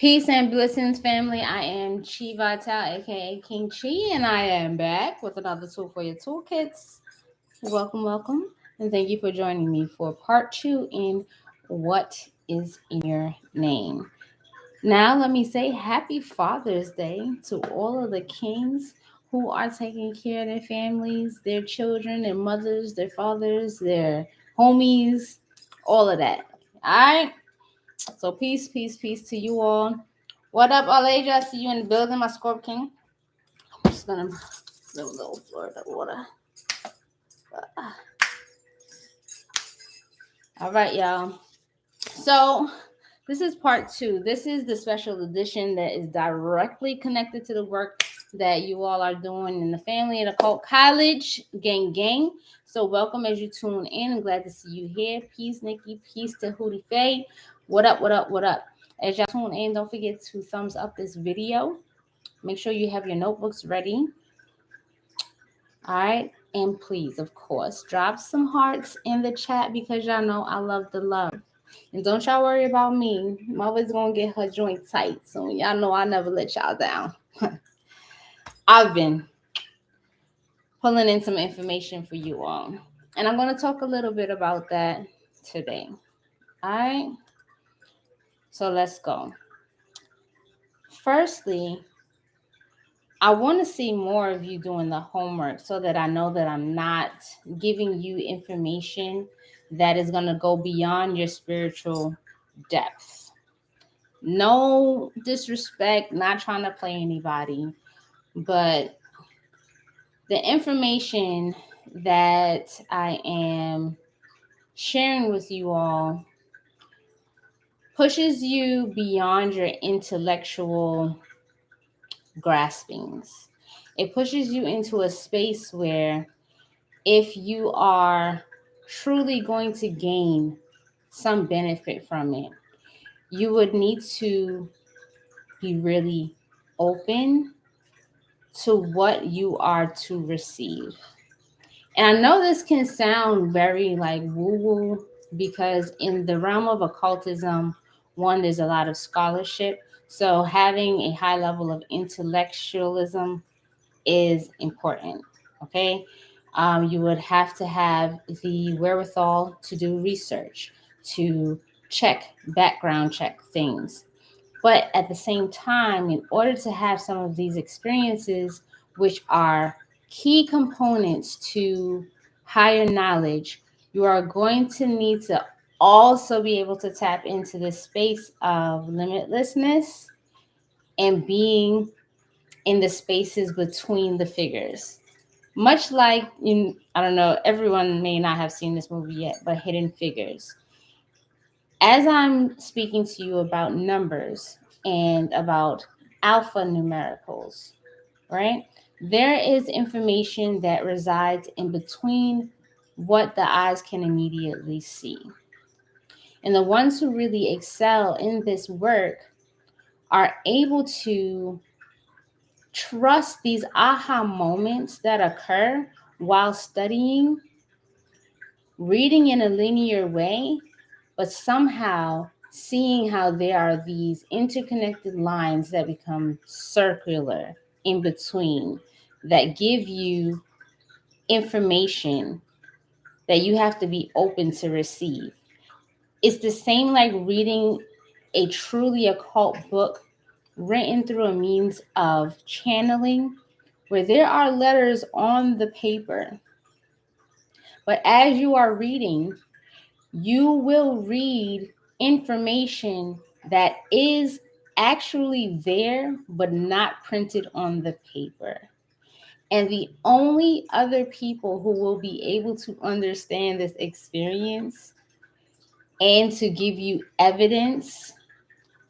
Peace and blessings, family. I am Chi Vital, aka King Chi, and I am back with another tool for your toolkits. Welcome, welcome, and thank you for joining me for part two in What is in Your Name. Now, let me say happy Father's Day to all of the kings who are taking care of their families, their children, their mothers, their fathers, their homies, all of that. All right. So peace, peace, peace to you all. What up, Alasia? I see you in the building, my Scorp King. I'm just gonna do a little Florida water. All right, y'all. So this is part two. This is the special edition that is directly connected to the work that you all are doing in the Family and Occult College gang gang. So welcome as you tune in. I'm glad to see you here. Peace, Nikki. Peace to Hootie Faye. What up, what up, what up? As y'all tune in, don't forget to thumbs up this video. Make sure you have your notebooks ready. All right. And please, of course, drop some hearts in the chat because y'all know I love the love. And don't y'all worry about me. Mother's going to get her joint tight. So y'all know I never let y'all down. I've been pulling in some information for you all. And I'm going to talk a little bit about that today. All right. So let's go. Firstly, I want to see more of you doing the homework so that I know that I'm not giving you information that is going to go beyond your spiritual depth. No disrespect, not trying to play anybody, but the information that I am sharing with you all pushes you beyond your intellectual graspings. It pushes you into a space where if you are truly going to gain some benefit from it, you would need to be really open to what you are to receive. And I know this can sound very like woo-woo because in the realm of occultism, one, there's a lot of scholarship. So having a high level of intellectualism is important. Okay. You would have to have the wherewithal to do research, to background check things. But at the same time, in order to have some of these experiences, which are key components to higher knowledge, you are going to need to also be able to tap into the space of limitlessness and being in the spaces between the figures. Much like, I don't know, everyone may not have seen this movie yet, but Hidden Figures. As I'm speaking to you about numbers and about alpha numericals, right? There is information that resides in between what the eyes can immediately see. And the ones who really excel in this work are able to trust these aha moments that occur while studying, reading in a linear way, but somehow seeing how there are these interconnected lines that become circular in between that give you information that you have to be open to receive. It's the same like reading a truly occult book written through a means of channeling, where there are letters on the paper. But as you are reading, you will read information that is actually there, but not printed on the paper. And the only other people who will be able to understand this experience and to give you evidence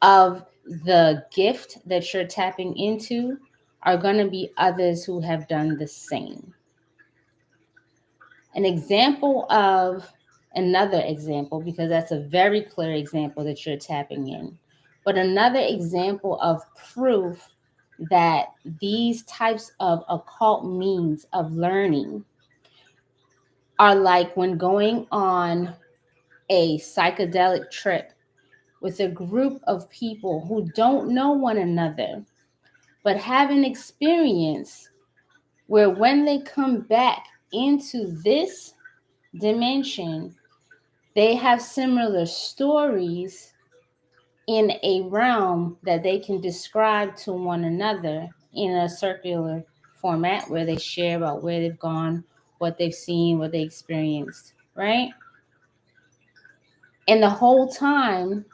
of the gift that you're tapping into are going to be others who have done the same. An example of another example, because that's a very clear example that you're tapping in, but another example of proof that these types of occult means of learning are like when going on a psychedelic trip with a group of people who don't know one another, but have an experience where when they come back into this dimension, they have similar stories in a realm that they can describe to one another in a circular format where they share about where they've gone, what they've seen, what they experienced, right? And the whole time,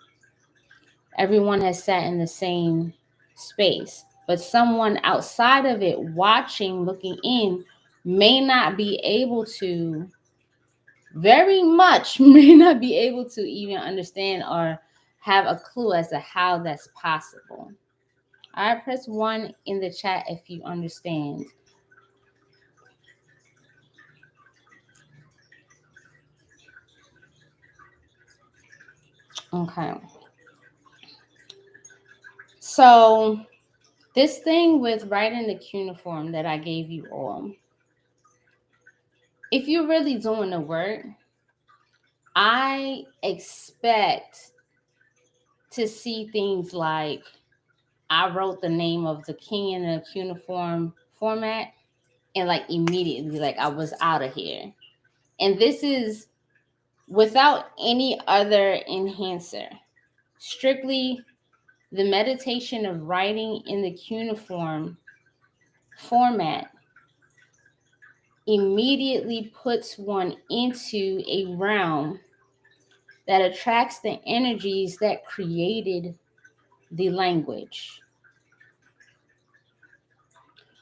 everyone has sat in the same space, but someone outside of it watching, looking in, may not be able to, very much may not be able to even understand or have a clue as to how that's possible. All right, press 1 in the chat if you understand. Okay. So this thing with writing the cuneiform that I gave you all, if you're really doing the work, I expect to see things like I wrote the name of the king in a cuneiform format and like immediately, like I was out of here. And this is without any other enhancer. Strictly the meditation of writing in the cuneiform format immediately puts one into a realm that attracts the energies that created the language.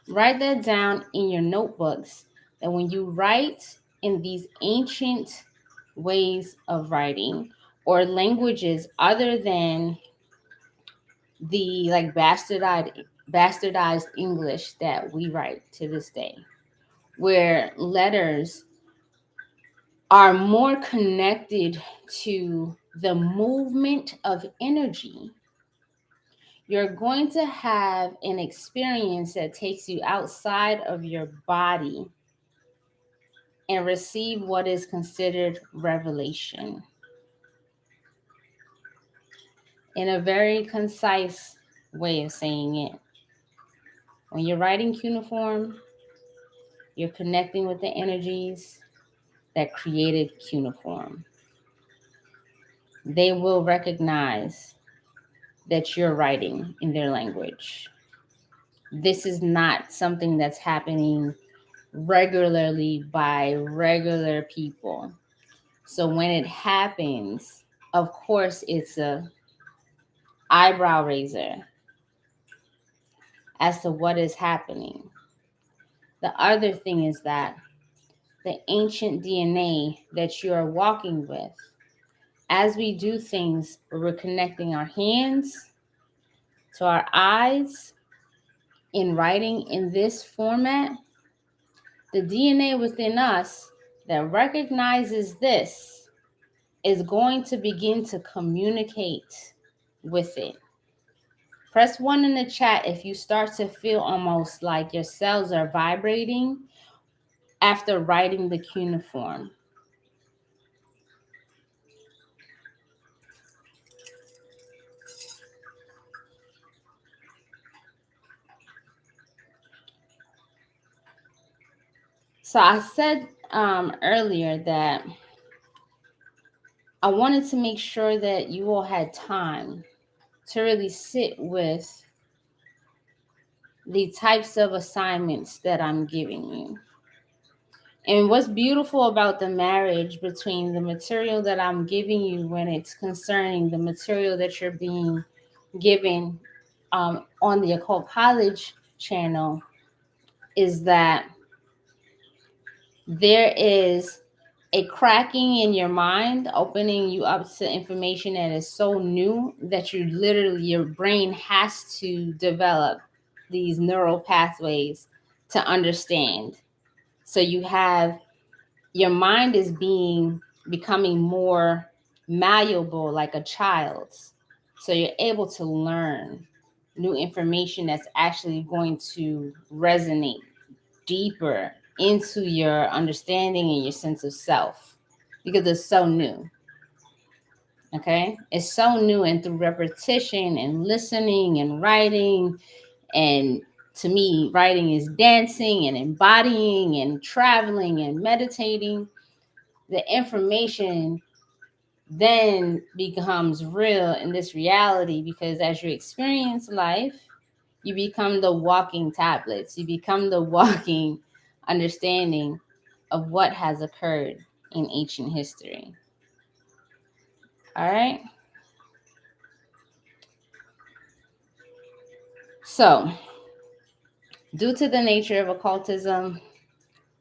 Write that down in your notebooks, that when you write in these ancient ways of writing or languages other than the like bastardized English that we write to this day, where letters are more connected to the movement of energy, you're going to have an experience that takes you outside of your body and receive what is considered revelation in a very concise way of saying it. When you're writing cuneiform, you're connecting with the energies that created cuneiform. They will recognize that you're writing in their language. This is not something that's happening regularly by regular people. So when it happens, of course, it's a eyebrow raiser as to what is happening. The other thing is that the ancient DNA that you are walking with, as we do things where we're connecting our hands to our eyes in writing in this format, the DNA within us that recognizes this is going to begin to communicate with it. Press 1 in the chat if you start to feel almost like your cells are vibrating after writing the cuneiform. So I said earlier that I wanted to make sure that you all had time to really sit with the types of assignments that I'm giving you. And what's beautiful about the marriage between the material that I'm giving you when it's concerning the material that you're being given on the Occult College channel is that there is a cracking in your mind, opening you up to information that is so new that you literally, your brain has to develop these neural pathways to understand. So you have, your mind is becoming more malleable like a child's. So you're able to learn new information that's actually going to resonate deeper into your understanding and your sense of self because it's so new. Okay, it's so new, and through repetition and listening and writing, and to me, writing is dancing and embodying and traveling and meditating. The information then becomes real in this reality, because as you experience life, you become the walking tablets, you become the walking understanding of what has occurred in ancient history. All right. So, due to the nature of occultism,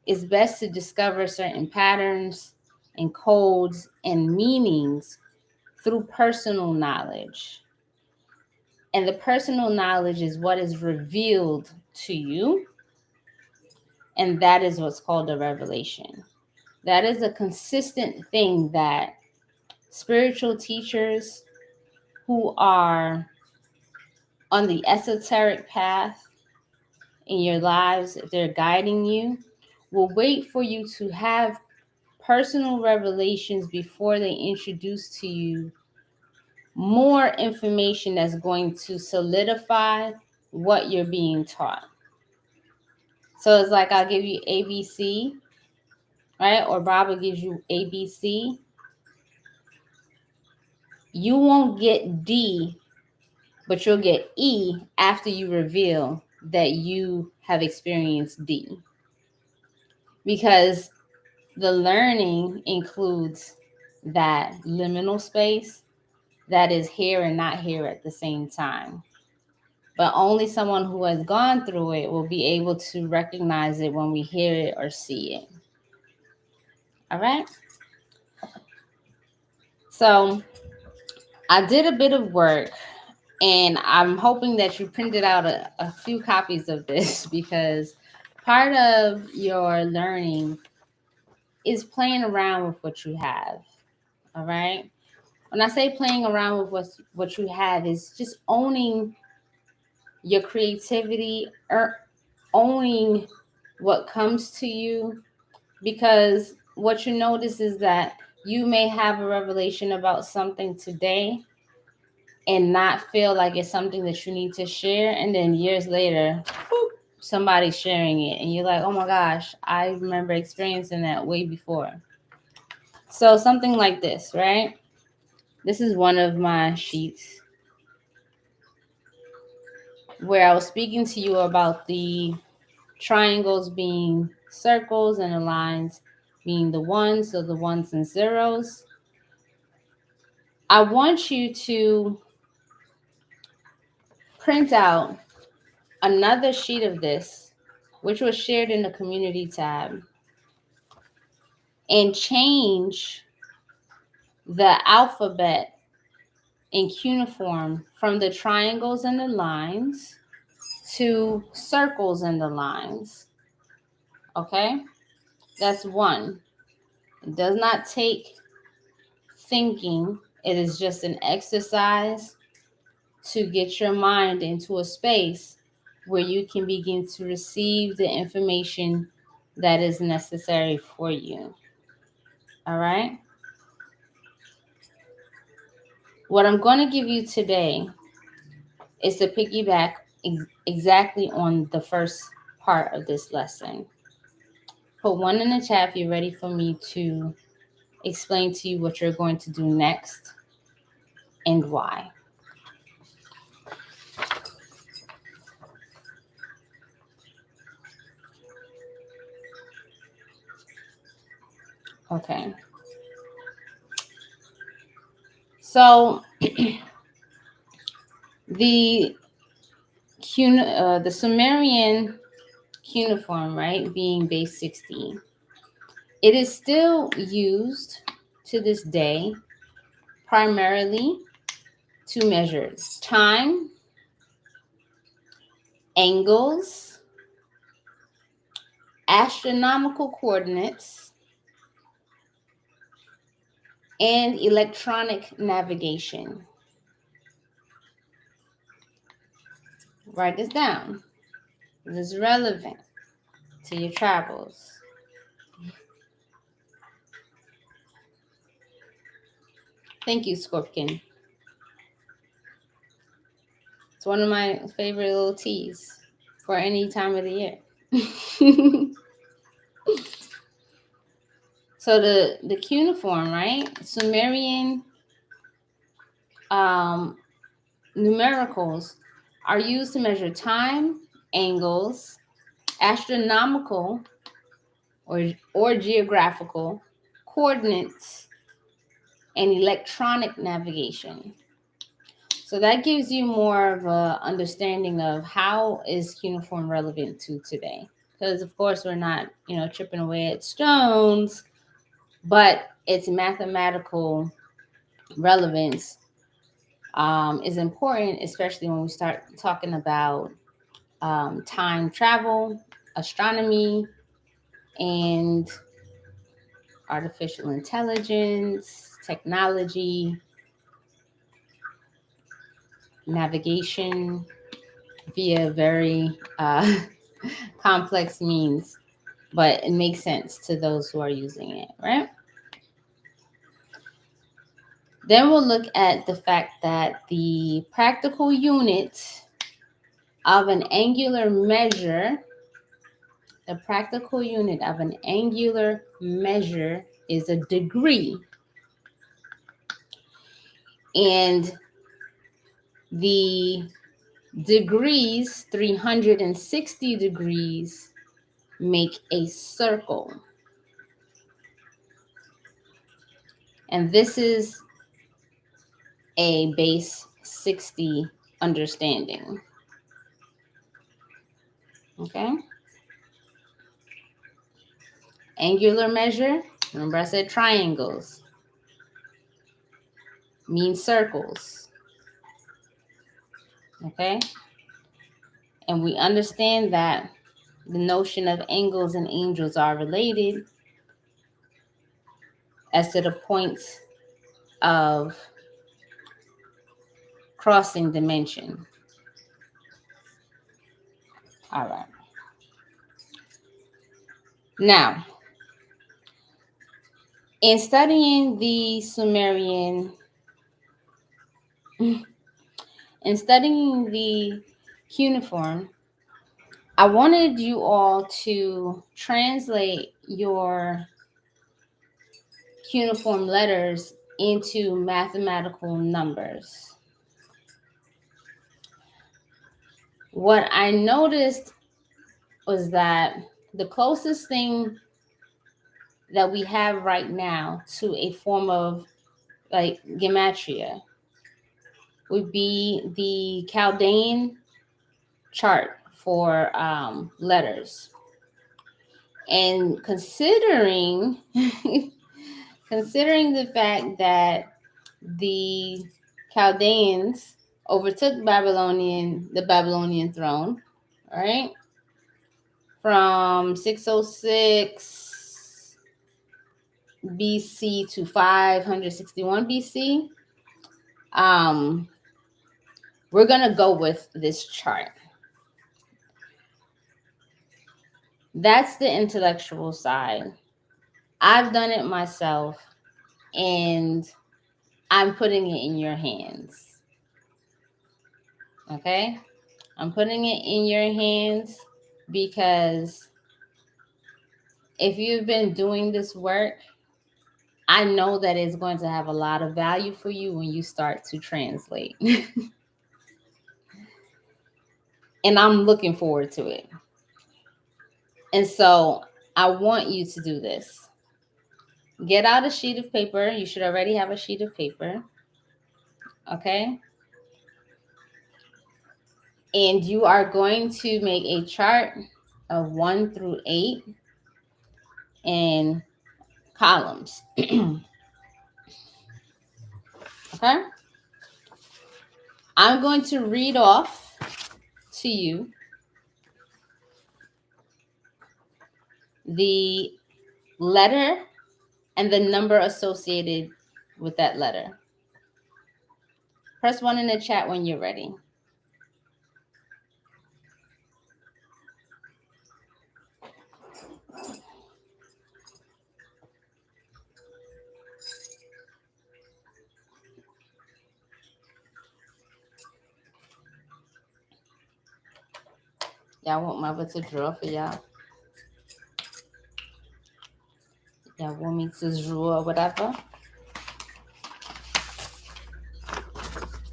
it's best to discover certain patterns and codes and meanings through personal knowledge. And the personal knowledge is what is revealed to you, and that is what's called a revelation. That is a consistent thing that spiritual teachers who are on the esoteric path in your lives, if they're guiding you, will wait for you to have personal revelations before they introduce to you more information that's going to solidify what you're being taught. So it's like I'll give you ABC, right? Or Baba gives you ABC. You won't get D, but you'll get E after you reveal that you have experienced D. Because the learning includes that liminal space that is here and not here at the same time. But only someone who has gone through it will be able to recognize it when we hear it or see it. All right? So I did a bit of work, and I'm hoping that you printed out a few copies of this, because part of your learning is playing around with what you have. All right? When I say playing around with what you have, is just owning your creativity, or owning what comes to you. Because what you notice is that you may have a revelation about something today and not feel like it's something that you need to share, and then years later, whoop, somebody's sharing it and you're like, oh my gosh, I remember experiencing that way before. So something like this, right? This is one of my sheets where I was speaking to you about the triangles being circles and the lines being the ones, so the ones and zeros. I want you to print out another sheet of this, which was shared in the community tab, and change the alphabet in cuneiform from the triangles and the lines to circles and the lines. Okay? That's one. It does not take thinking, it is just an exercise to get your mind into a space where you can begin to receive the information that is necessary for you. All right? What I'm going to give you today is to piggyback exactly on the first part of this lesson. Put one in the chat if you're ready for me to explain to you what you're going to do next and why. Okay. So the Sumerian cuneiform, right, being base 16, it is still used to this day primarily to measure time, angles, astronomical coordinates, and electronic navigation. Write this down. This is relevant to your travels. Thank you, Scorpion. It's one of my favorite little teas for any time of the year. So the cuneiform, right? Sumerian numericals are used to measure time, angles, astronomical or geographical coordinates, and electronic navigation. So that gives you more of a understanding of how is cuneiform relevant to today. Because of course we're not, chipping away at stones, but its mathematical relevance is important, especially when we start talking about time travel, astronomy, and artificial intelligence, technology, navigation via very complex means, but it makes sense to those who are using it, right? Then we'll look at the fact that the practical unit of an angular measure, is a degree. And the degrees, 360 degrees, make a circle. And this is a base 60 understanding. Okay? Angular measure, remember I said triangles, mean circles. Okay? And we understand that the notion of angles and angels are related as to the points of crossing dimension. All right. Now, in studying the cuneiform, I wanted you all to translate your cuneiform letters into mathematical numbers. What I noticed was that the closest thing that we have right now to a form of like gematria would be the Chaldean chart for letters. And considering the fact that the Chaldeans overtook the Babylonian throne, right? From 606 BC to 561 BC. We're going to go with this chart. That's the intellectual side. I've done it myself, and I'm putting it in your hands. Okay? I'm putting it in your hands because if you've been doing this work, I know that it's going to have a lot of value for you when you start to translate. And I'm looking forward to it. And so I want you to do this. Get out a sheet of paper. You should already have a sheet of paper. Okay? And you are going to make a chart of 1 through 8 in columns. Okay? I'm going to read off to you the letter and the number associated with that letter. Press 1 in the chat when you're ready. Y'all want mother to draw for y'all? Y'all want me to draw or whatever?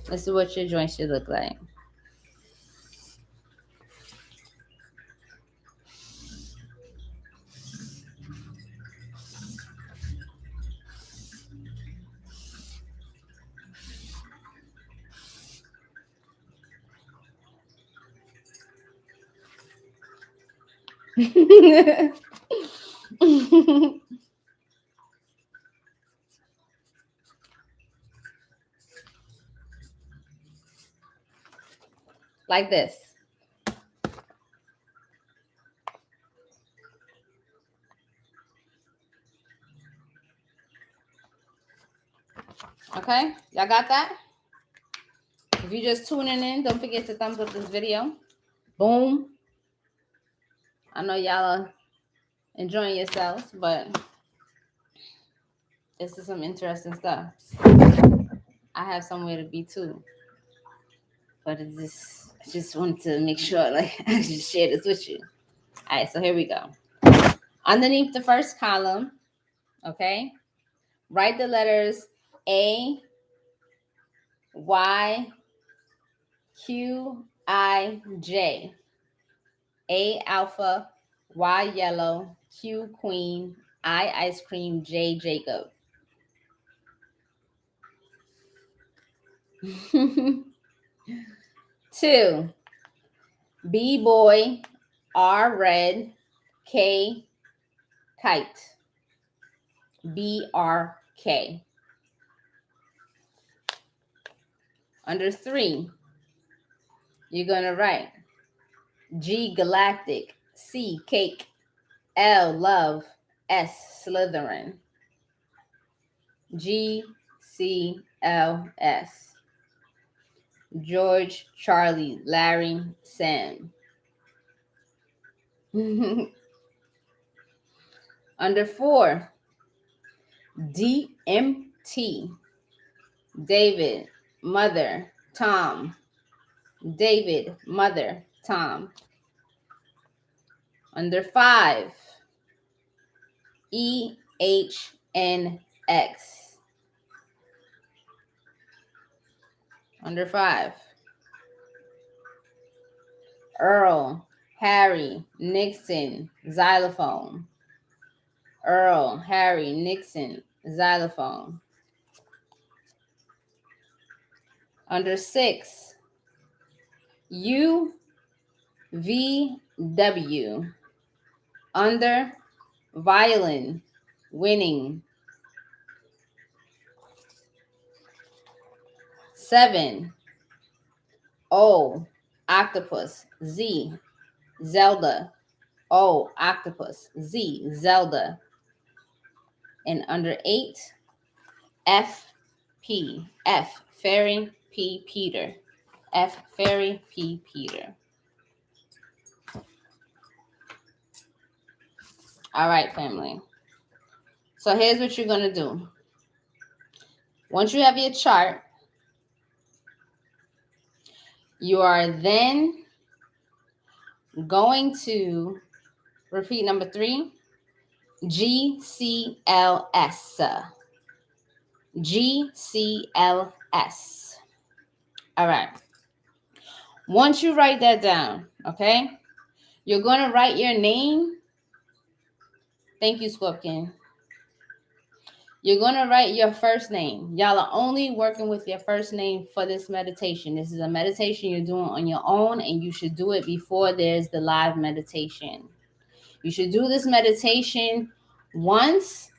This is what your joint should look like. Like this. Okay, y'all got that? If you're just tuning in, don't forget to thumbs up this video. Boom. I know y'all are enjoying yourselves, but this is some interesting stuff. I have somewhere to be too, but I just wanted to make sure, like, I just share this with you. All right, so here we go. Underneath the first column, okay, write the letters A, Y, Q, I, J. A, alpha, Y, yellow, Q, queen, I, ice cream, J, Jacob. 2, B, boy, R, red, K, kite. B, R, K. Under 3, you're going to write G, galactic, C, cake, L, love, S, Slytherin. G, C, L, S. George, Charlie, Larry, Sam. Under 4, DMT. David, mother, Tom. David, mother, Tom. Under 5, EHNX. Under 5, Earl, Harry, Nixon, xylophone. Earl, Harry, Nixon, xylophone. Under 6, UVW. Under, violin, winning. 7, O, octopus, Z, Zelda. O, octopus, Z, Zelda. And under 8, FP, F, fairy, P, Peter. F, fairy, P, Peter. All right, family. So here's what you're going to do. Once you have your chart, you are then going to repeat number 3, GCLS. GCLS. All right. Once you write that down, okay, you're going to write your name. Thank you, Scorpion. You're going to write your first name. Y'all are only working with your first name for this meditation. This is a meditation you're doing on your own, and you should do it before there's the live meditation. You should do this meditation once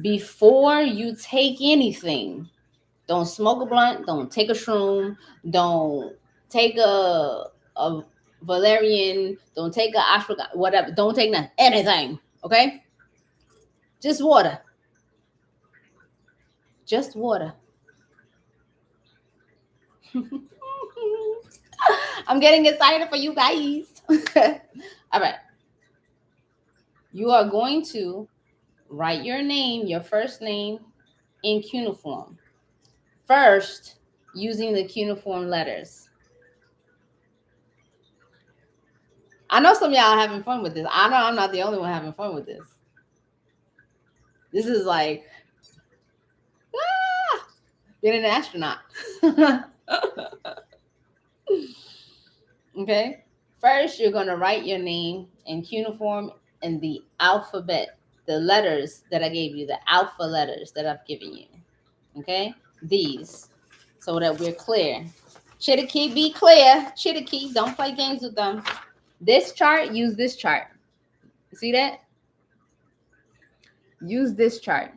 before you take anything. Don't smoke a blunt. Don't take a shroom. Don't take a valerian. Don't take a ashwagandha, whatever. Don't take nothing. Anything. Okay? Just water. Just water. I'm getting excited for you guys. All right. You are going to write your name, your first name, in cuneiform. First, using the cuneiform letters. I know some of y'all are having fun with this. I know I'm not the only one having fun with this. This is like, being an astronaut. Okay. First, you're going to write your name in cuneiform in the alphabet, the letters that I gave you, the alpha letters that I've given you. Okay. These, so that we're clear. Chittikee, be clear. Chittikee, don't play games with them. This chart, use this chart. See that? Use this chart.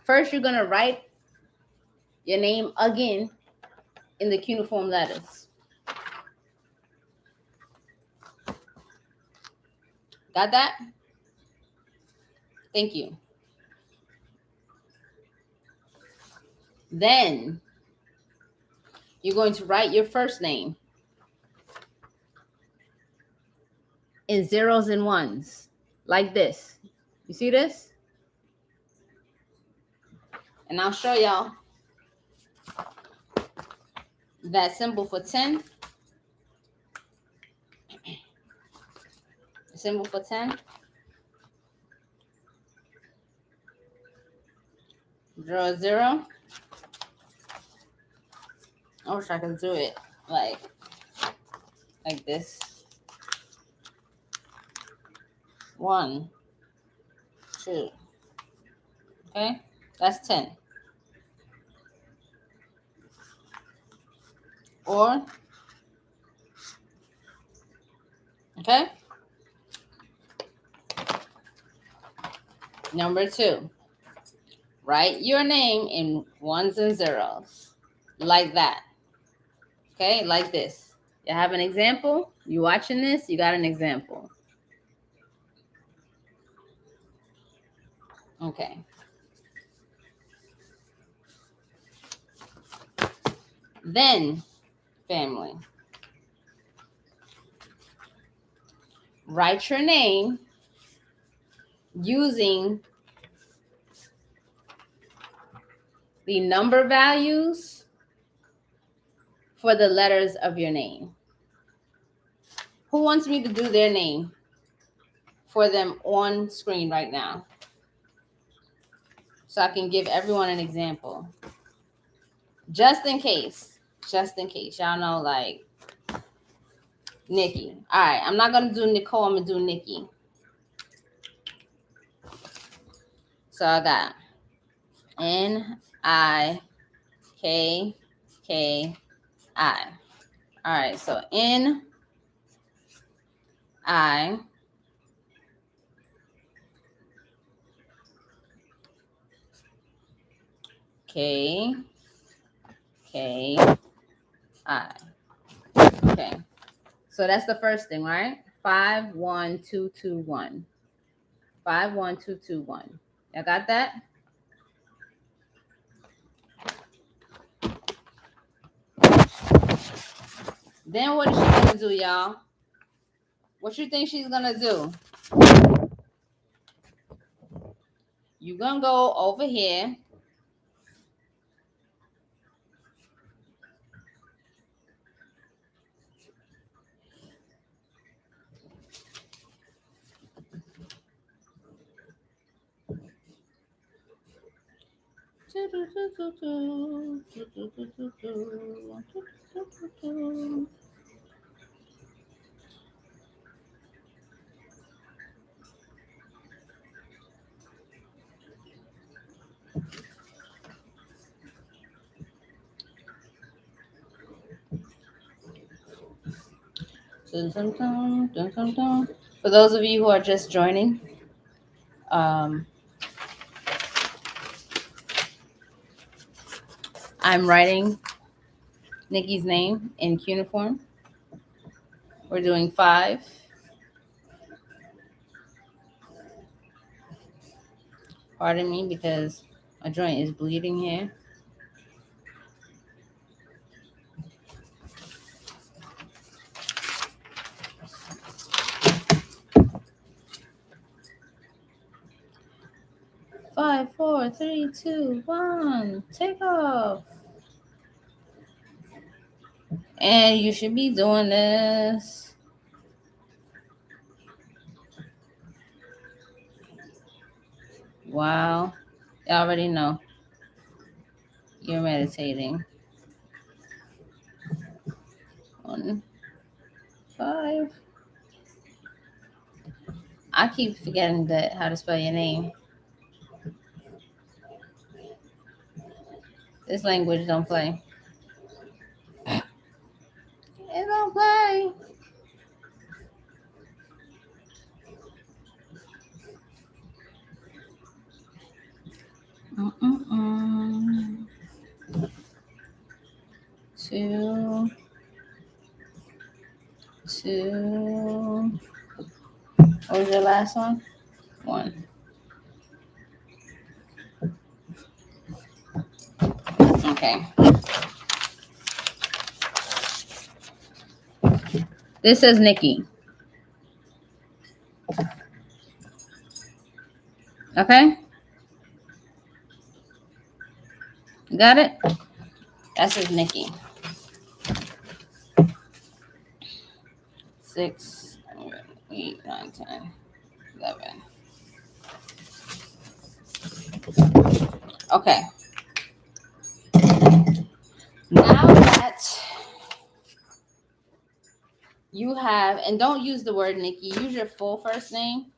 First, you're going to write your name again in the cuneiform letters. Got that? Thank you. Then you're going to write your first name in zeros and ones, like this. You see this? And I'll show y'all that symbol for 10. The symbol for 10. 0, 0. I wish I could do it like this. 1, 2. Okay, that's 10. Or, okay. Number 2. Write your name in ones and zeros, like that. Okay, like this. You have an example. You watching this, you got an example. Okay. Then, family, write your name using the number values for the letters of your name. Who wants me to do their name for them on screen right now, so I can give everyone an example? Just in case. Y'all know, like, Nikki. All right, I'm not going to do Nicole. I'm going to do Nikki. So I got Nikki. All right, so Nikki. Okay, so that's the first thing, right? 5 1 2 2 1. 5 1 2 2 1. Y'all got that? Then what is she gonna do, y'all? What you think she's gonna do? You're gonna go over here. For those of you who are just joining, I'm writing Nikki's name in cuneiform. We're doing 5. Pardon me, because my joint is bleeding here. Five, 4, 3, 2, 1. Take off. And you should be doing this while you already know you're meditating. 1, 5. I keep forgetting how to spell your name. This language don't play. It don't play. Mm-mm-mm. 2, 2. What was your last one? 1. Okay. This says Nikki. Okay? Got it? That says Nikki. 6, 7, 8, 9, 10, 11. Okay. Now that you have, and don't use the word Nikki, use your full first name.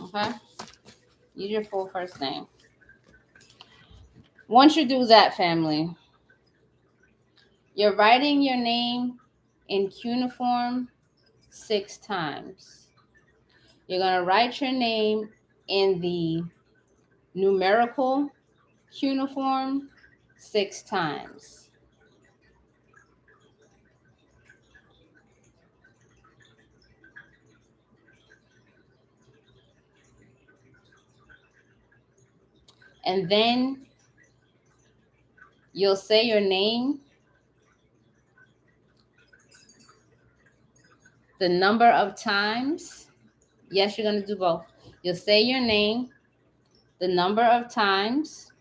Okay? Use your full first name. Once you do that, family, you're writing your name in cuneiform 6 times. You're going to write your name in the numerical cuneiform 6 times. And then you'll say your name the number of times. Yes, you're going to do both. You'll say your name the number of times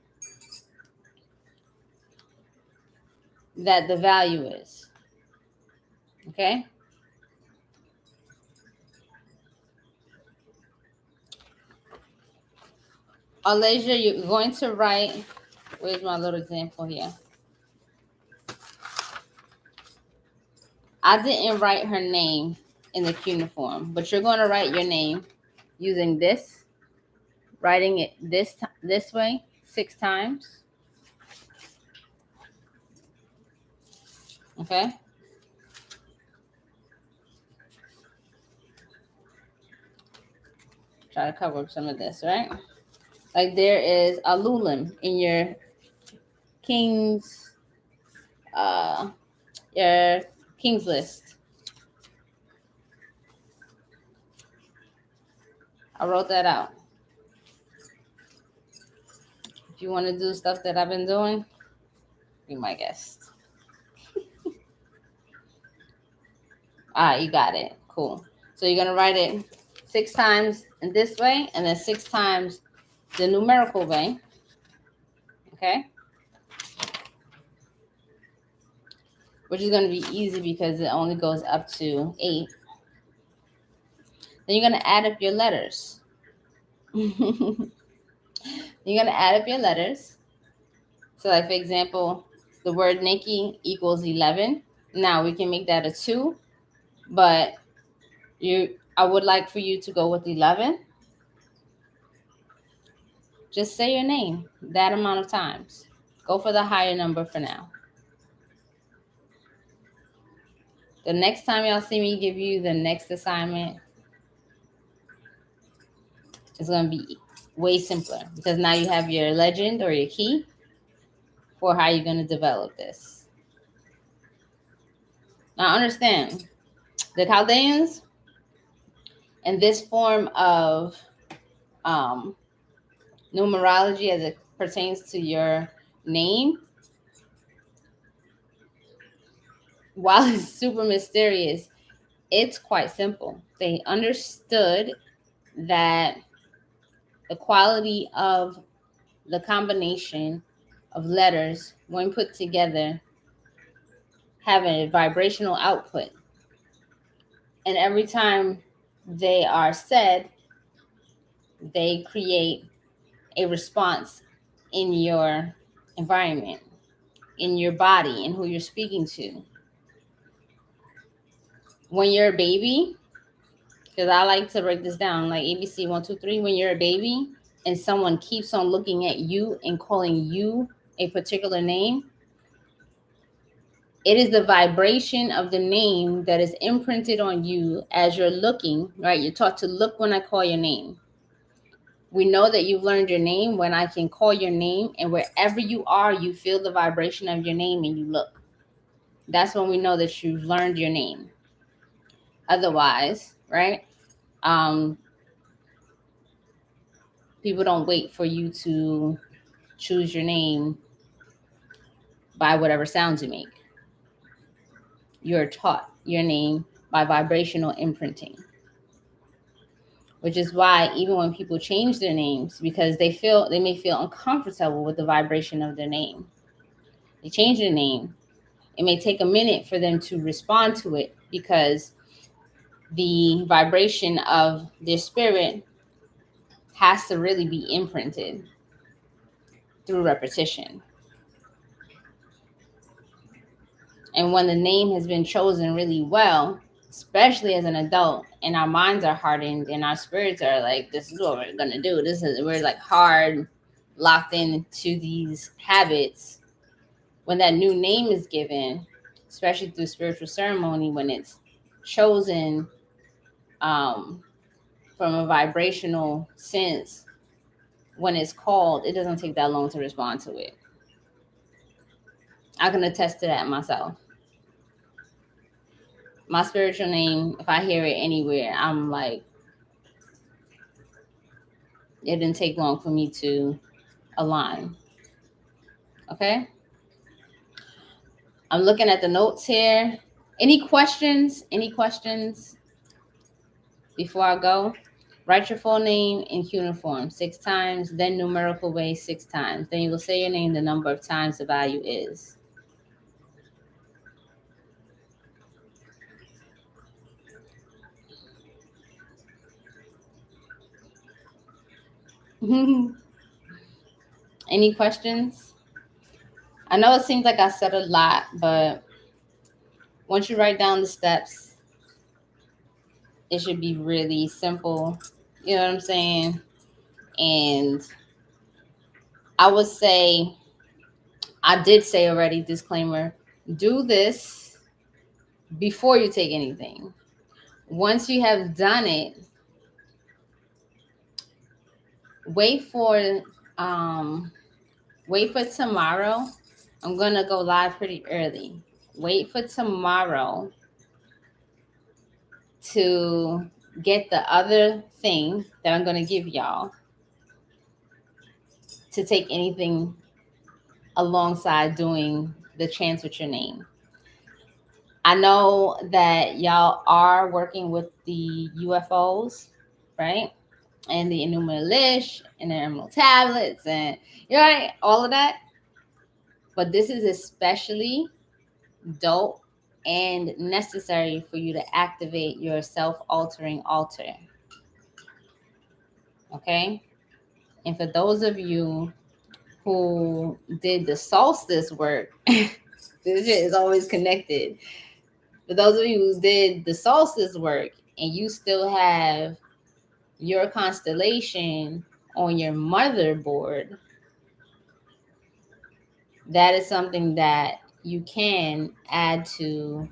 that the value is. Okay? Alasia, you're going to write, where's my little example here? I didn't write her name in the cuneiform, but you're going to write your name using this, writing it this way 6 times. Okay? Try to cover up some of this, right? Like there is a lulim in your king's list. I wrote that out. If you want to do stuff that I've been doing, be my guest. You got it. Cool. So you're going to write it 6 times in this way and then 6 times the numerical way. Okay? Which is going to be easy because it only goes up to 8. Then you're going to add up your letters. You're going to add up your letters. So like, for example, the word Nikki equals 11. Now we can make that a 2, but I would like for you to go with 11. Just say your name that amount of times. Go for the higher number for now. The next time y'all see me give you the next assignment, it's going to be way simpler because now you have your legend or your key for how you're going to develop this. Now understand, the Chaldeans and this form of numerology as it pertains to your name, while it's super mysterious, it's quite simple. They understood that the quality of the combination of letters when put together have a vibrational output. And every time they are said, they create a response in your environment, in your body, and who you're speaking to. When you're a baby, because I like to break this down like ABC 1, 2, 3. When you're a baby and someone keeps on looking at you and calling you a particular name, it is the vibration of the name that is imprinted on you as you're looking, right? You're taught to look when I call your name. We know that you've learned your name when I can call your name, and wherever you are, you feel the vibration of your name and you look. That's when we know that you've learned your name. Otherwise, right? People don't wait for you to choose your name by whatever sounds you make. You're taught your name by vibrational imprinting, which is why even when people change their names, because they may feel uncomfortable with the vibration of their name, they change their name. It may take a minute for them to respond to it because the vibration of their spirit has to really be imprinted through repetition. And when the name has been chosen really well, especially as an adult, and our minds are hardened and our spirits are like, this is what we're gonna do. We're like hard locked into these habits. When that new name is given, especially through spiritual ceremony, when it's chosen from a vibrational sense, when it's called, it doesn't take that long to respond to it. I can attest to that myself. My spiritual name, if I hear it anywhere, I'm like, it didn't take long for me to align. Okay? I'm looking at the notes here. Any questions? Any questions before I go? Write your full name in cuneiform 6 times, then numerical way 6 times. Then you will say your name the number of times the value is. Any questions? I know it seems like I said a lot, but once you write down the steps, it should be really simple. You know what I'm saying? And I would say, I did say already, disclaimer, do this before you take anything. Once you have done it, wait for tomorrow. I'm gonna go live pretty early. Wait for tomorrow to get the other thing that I'm gonna give y'all to take anything alongside doing the chants with your name. I know that y'all are working with the UFOs, right? And the Enuma Elish and the Emerald Tablets and right, all of that. But this is especially dope and necessary for you to activate your self-altering altar. Okay? And for those of you who did the solstice work, this shit is always connected. For those of you who did the solstice work and you still have your constellation on your motherboard, that is something that you can add to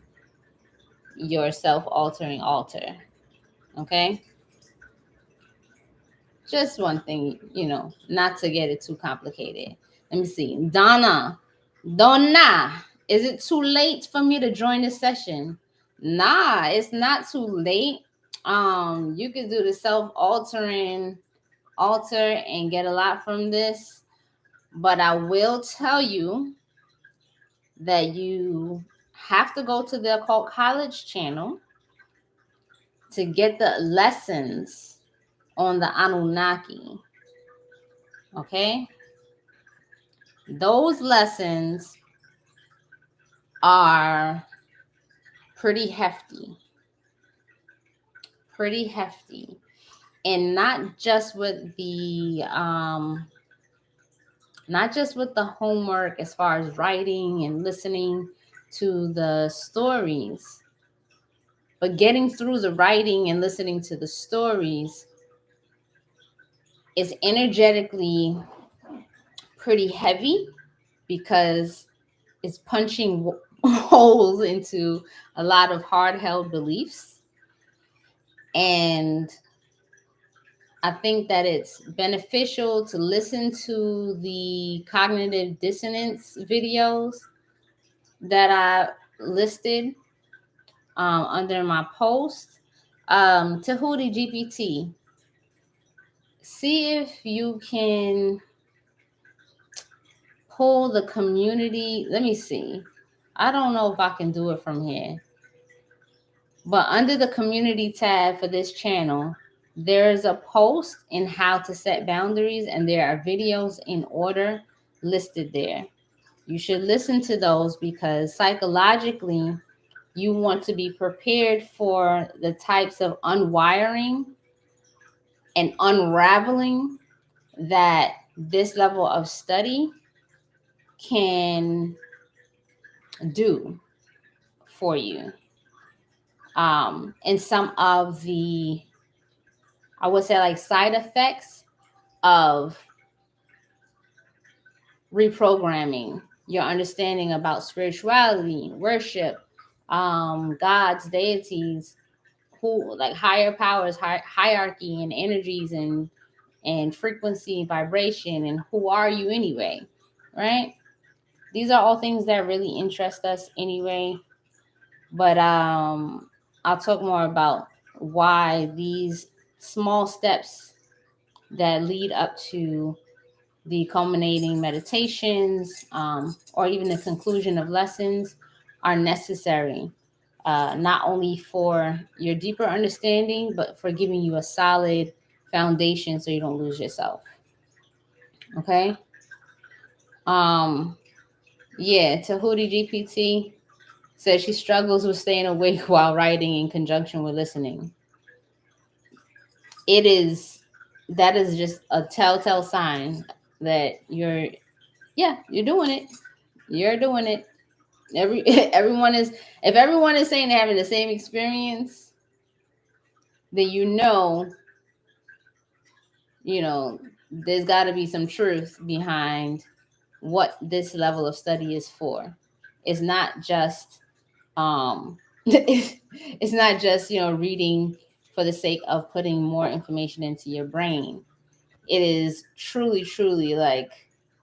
your self-altering altar. Okay? Just one thing, not to get it too complicated. Let me see. Donna, is it too late for me to join this session? Nah, it's not too late. You can do the self-altering altar and get a lot from this. But I will tell you that you have to go to the Occult College channel to get the lessons on the Anunnaki. Okay? Those lessons are pretty hefty. And not just with the homework as far as writing and listening to the stories, but getting through the writing and listening to the stories is energetically pretty heavy because it's punching holes into a lot of hard-held beliefs. And I think that it's beneficial to listen to the cognitive dissonance videos that I listed under my post. Tahuti GPT, see if you can pull the community. Let me see. I don't know if I can do it from here. But under the community tab for this channel, there's a post in how to set boundaries, and there are videos in order listed there. You should listen to those because psychologically, you want to be prepared for the types of unwiring and unraveling that this level of study can do for you. And some of the, I would say, like side effects of reprogramming your understanding about spirituality, worship, gods, deities, who like higher powers, hierarchy and energies and frequency, vibration, and who are you anyway, right? These are all things that really interest us anyway. But I'll talk more about why these small steps that lead up to the culminating meditations, or even the conclusion of lessons, are necessary, not only for your deeper understanding, but for giving you a solid foundation so you don't lose yourself. Okay. Yeah, Tahuti GPT says she struggles with staying awake while writing in conjunction with listening. That is just a telltale sign that you're doing it. You're doing it. Everyone is, if everyone is saying they're having the same experience, then there's got to be some truth behind what this level of study is for. It's not just it's not just reading for the sake of putting more information into your brain. It is truly like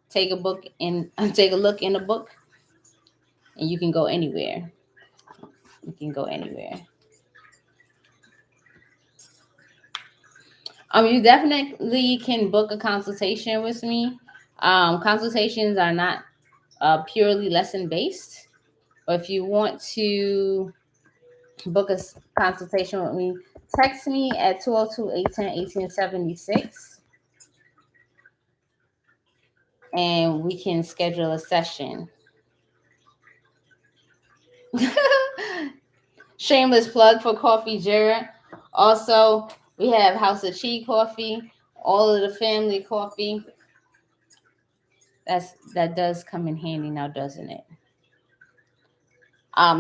take a look in a book, and you can go anywhere. You can go anywhere. You definitely can book a consultation with me. Consultations are not purely lesson based, but if you want to book a consultation with me, text me at 202-810-1876, and we can schedule a session. Shameless plug for Coffee Jarrett. Also, we have House of Chi coffee, all of the family coffee. That does come in handy now, doesn't it?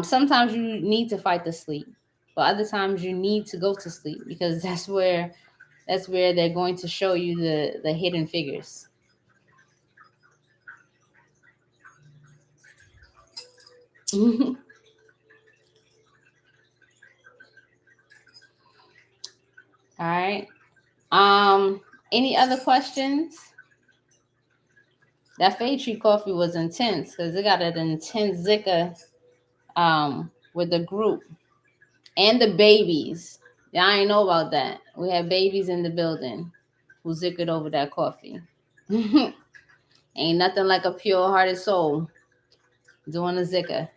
Sometimes you need to fight the sleep, but other times you need to go to sleep, because that's where they're going to show you the hidden figures. All right. Any other questions? That Fade Tree coffee was intense because it got an intense zika with the group and the babies. Yeah, I ain't know about that. We had babies in the building who zickered over that coffee. Ain't nothing like a pure-hearted soul doing a zika.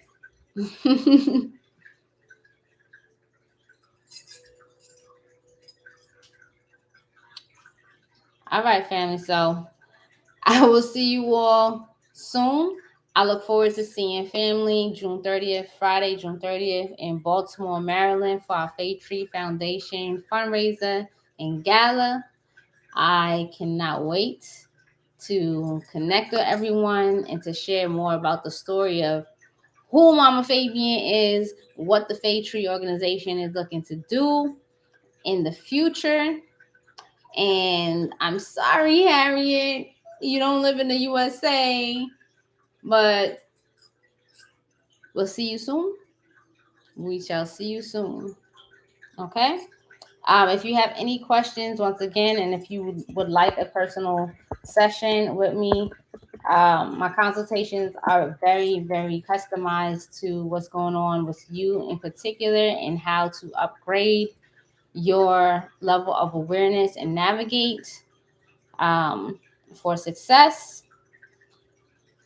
All right, family. So I will see you all soon. I look forward to seeing family June 30th, Friday, June 30th in Baltimore, Maryland for our Fade Tree Foundation fundraiser and gala. I cannot wait to connect with everyone and to share more about the story of who Mama Fabian is, what the Fae Tree organization is looking to do in the future. And I'm sorry, Harriet, you don't live in the USA, but we'll see you soon. We shall see you soon. Okay? If you have any questions, once again, and if you would like a personal session with me, my consultations are very, very customized to what's going on with you in particular and how to upgrade your level of awareness and navigate for success.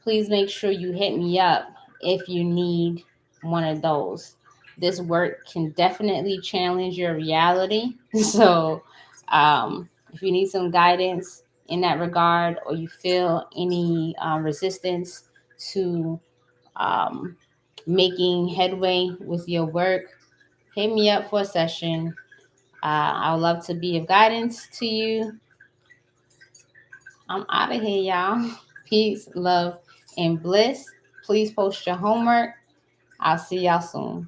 Please make sure you hit me up if you need one of those. This work can definitely challenge your reality. So, if you need some guidance in that regard, or you feel any resistance to um, making headway with your work, hit me up for a session. I would love to be of guidance to you. I'm out of here, y'all. Peace, love, and bliss. Please post your homework. I'll see y'all soon.